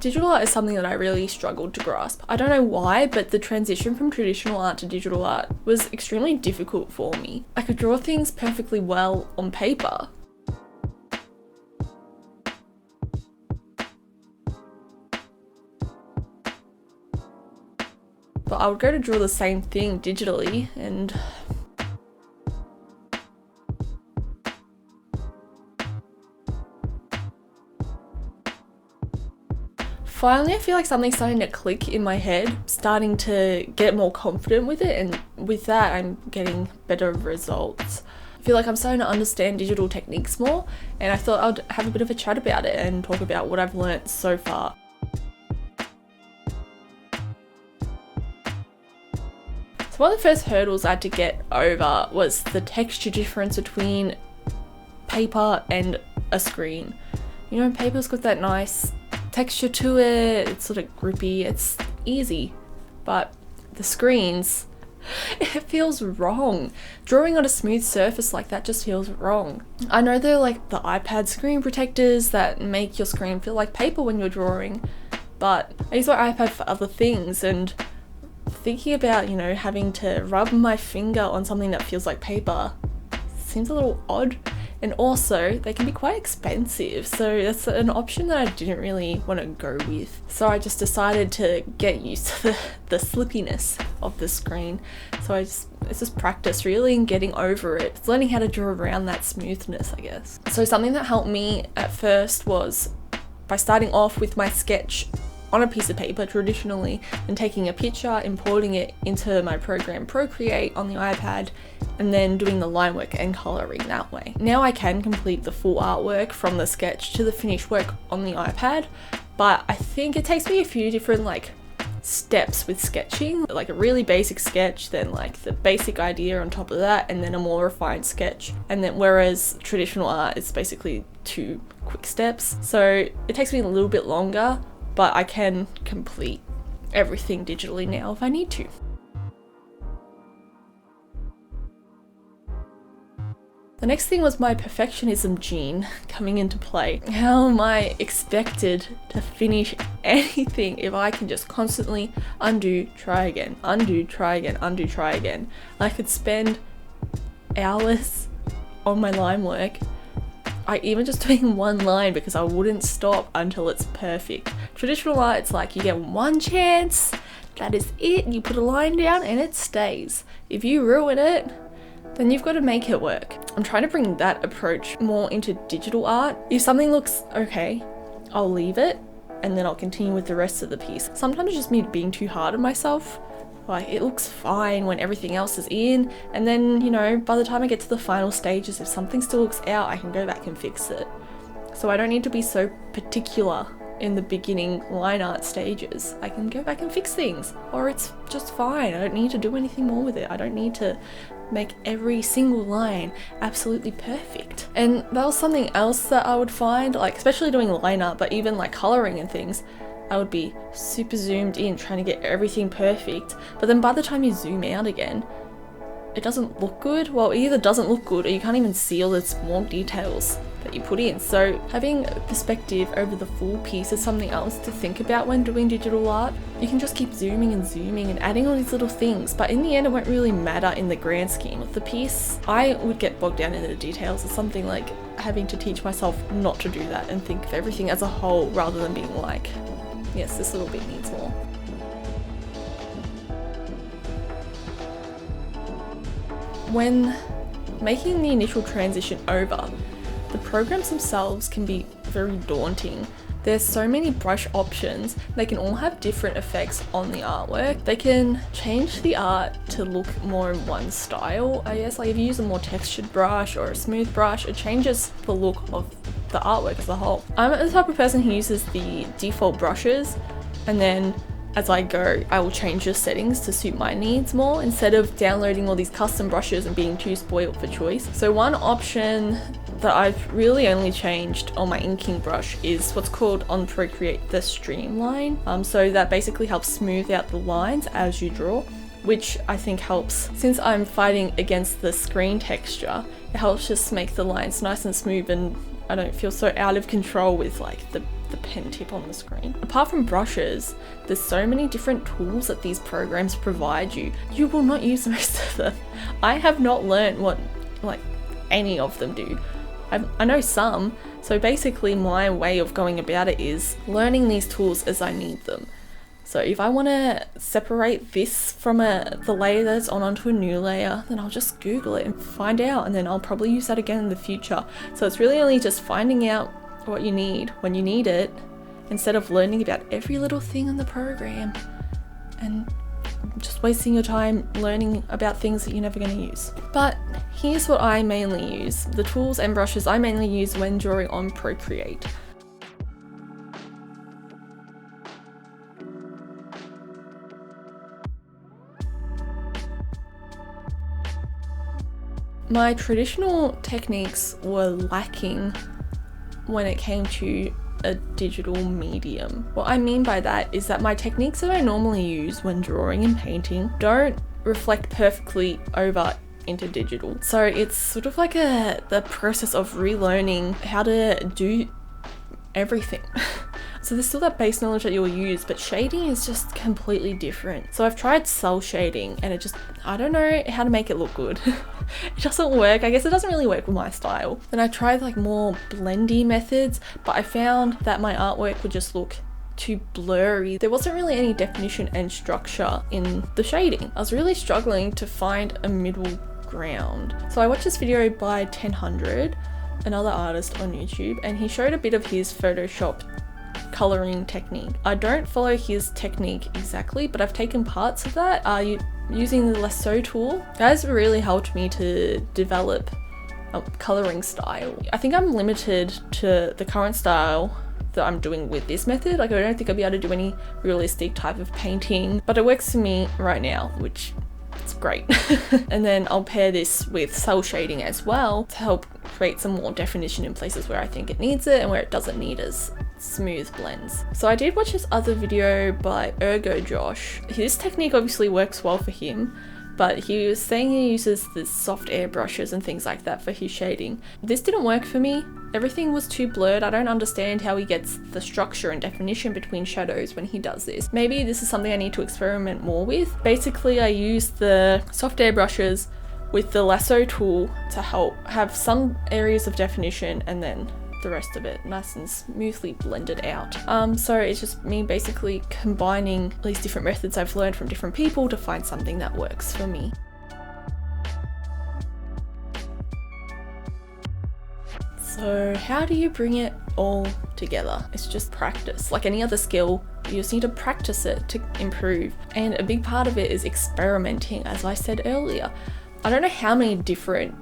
Digital art is something that I really struggled to grasp. I don't know why, but the transition from traditional art to digital art was extremely difficult for me. I could draw things perfectly well on paper, but I would go to draw the same thing digitally and finally I feel like something's starting to click in my head, starting to get more confident with it, and with that I'm getting better results. I feel like I'm starting to understand digital techniques more, and I thought I'd have a bit of a chat about it and talk about what I've learnt so far. So one of the first hurdles I had to get over was the texture difference between paper and a screen. You know, paper's got that nice texture to it, it's sort of grippy, it's easy, but the screens, it feels wrong. Drawing on a smooth surface like that just feels wrong. I know they're like the iPad screen protectors that make your screen feel like paper when you're drawing, but I use my iPad for other things, and thinking about, you know, having to rub my finger on something that feels like paper seems a little odd. And also, they can be quite expensive, so that's an option that I didn't really want to go with. So I just decided to get used to the slippiness of the screen. So it's just practice really and getting over it. It's learning how to draw around that smoothness, I guess. So something that helped me at first was by starting off with my sketch on a piece of paper traditionally, and taking a picture, importing it into my program Procreate on the iPad, and then doing the line work and colouring that way. Now I can complete the full artwork from the sketch to the finished work on the iPad, but I think it takes me a few different steps with sketching, like a really basic sketch, then like the basic idea on top of that, and then a more refined sketch. And then whereas traditional art is basically 2 quick steps, so it takes me a little bit longer, but I can complete everything digitally now if I need to. The next thing was my perfectionism gene coming into play. How am I expected to finish anything if I can just constantly undo, try again, undo, try again, undo, try again? I could spend hours on my line work, even just doing one line, because I wouldn't stop until it's perfect. Traditional art, it's like you get one chance, that is it, you put a line down and it stays. If you ruin it, then you've got to make it work. I'm trying to bring that approach more into digital art. If something looks okay, I'll leave it and then I'll continue with the rest of the piece. Sometimes it's just me being too hard on myself. Like, it looks fine when everything else is in, and then, you know, by the time I get to the final stages, if something still looks out, I can go back and fix it. So I don't need to be so particular in the beginning line art stages. I can go back and fix things, or it's just fine. I don't need to do anything more with it. I don't need to make every single line absolutely perfect. And that was something else that I would find, like, especially doing line art, but even like coloring and things, I would be super zoomed in trying to get everything perfect, but then by the time you zoom out again, it doesn't look good. Well, it either doesn't look good or you can't even see all the small details that you put in. So having perspective over the full piece is something else to think about when doing digital art. You can just keep zooming and adding all these little things, but in the end it won't really matter in the grand scheme of the piece. I would get bogged down in the details. It's something like having to teach myself not to do that and think of everything as a whole rather than being like, yes, this little bit needs more. When making the initial transition over, the programs themselves can be very daunting. There's so many brush options, they can all have different effects on the artwork. They can change the art to look more in one style, I guess. Like if you use a more textured brush or a smooth brush, it changes the look of the artwork as a whole. I'm the type of person who uses the default brushes, and then as I go, I will change the settings to suit my needs more, instead of downloading all these custom brushes and being too spoiled for choice. So one option that I've really only changed on my inking brush is what's called on Procreate the Streamline. So that basically helps smooth out the lines as you draw, which I think helps. Since I'm fighting against the screen texture, it helps just make the lines nice and smooth, and I don't feel so out of control with like the pen tip on the screen. Apart from brushes, there's so many different tools that these programs provide you. You will not use most of them. I have not learnt what like any of them do. I know some, so basically my way of going about it is learning these tools as I need them. So if I want to separate this from the layer that's onto a new layer, then I'll just Google it and find out, and then I'll probably use that again in the future. So it's really only just finding out what you need when you need it, instead of learning about every little thing in the program and just wasting your time learning about things that you're never going to use. But here's what I mainly use. The tools and brushes I mainly use when drawing on Procreate. My traditional techniques were lacking when it came to a digital medium. What I mean by that is that my techniques that I normally use when drawing and painting don't reflect perfectly over into digital. So it's sort of like the process of relearning how to do everything. So there's still that base knowledge that you'll use, but shading is just completely different. So I've tried cell shading and I don't know how to make it look good. It doesn't work. I guess it doesn't really work with my style. Then I tried like more blendy methods, but I found that my artwork would just look too blurry. There wasn't really any definition and structure in the shading. I was really struggling to find a middle ground. So I watched this video by 1000, another artist on YouTube, and he showed a bit of his Photoshop coloring technique. I don't follow his technique exactly, but I've taken parts of that. Using the lasso tool has really helped me to develop a coloring style. I think I'm limited to the current style that I'm doing with this method. Like I don't think I'll be able to do any realistic type of painting, but it works for me right now, which is great. And then I'll pair this with cell shading as well to help create some more definition in places where I think it needs it and where it doesn't need as smooth blends. So I did watch this other video by Ergo Josh. His technique obviously works well for him, but he was saying he uses the soft air brushes and things like that for his shading. This didn't work for me. Everything was too blurred. I don't understand how he gets the structure and definition between shadows when he does this. Maybe this is something I need to experiment more with. Basically, I use the soft air brushes with the lasso tool to help have some areas of definition and then the rest of it nice and smoothly blended out. So it's just me basically combining these different methods I've learned from different people to find something that works for me. So how do you bring it all together? It's just practice. Like any other skill, you just need to practice it to improve. And a big part of it is experimenting, as I said earlier. I don't know how many different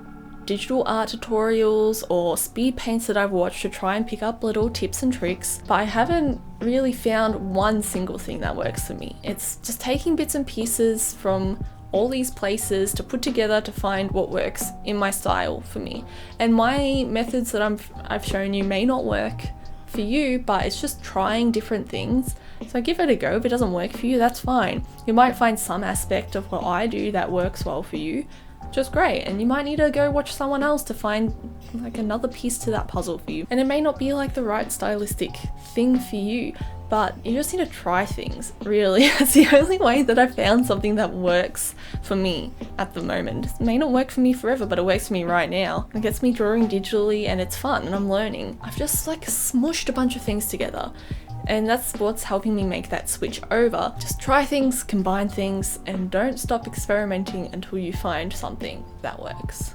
digital art tutorials or speed paints that I've watched to try and pick up little tips and tricks, but I haven't really found one single thing that works for me. It's just taking bits and pieces from all these places to put together to find what works in my style for me. And my methods that I've shown you may not work for you, but it's just trying different things. So give it a go. If it doesn't work for you, that's fine. You might find some aspect of what I do that works well for you, just great, and you might need to go watch someone else to find like another piece to that puzzle for you. And it may not be like the right stylistic thing for you, but you just need to try things, really. It's the only way that I've found something that works for me at the moment. It may not work for me forever, but it works for me right now. It gets me drawing digitally and it's fun and I'm learning. I've just like smushed a bunch of things together. And that's what's helping me make that switch over. Just try things, combine things, and don't stop experimenting until you find something that works.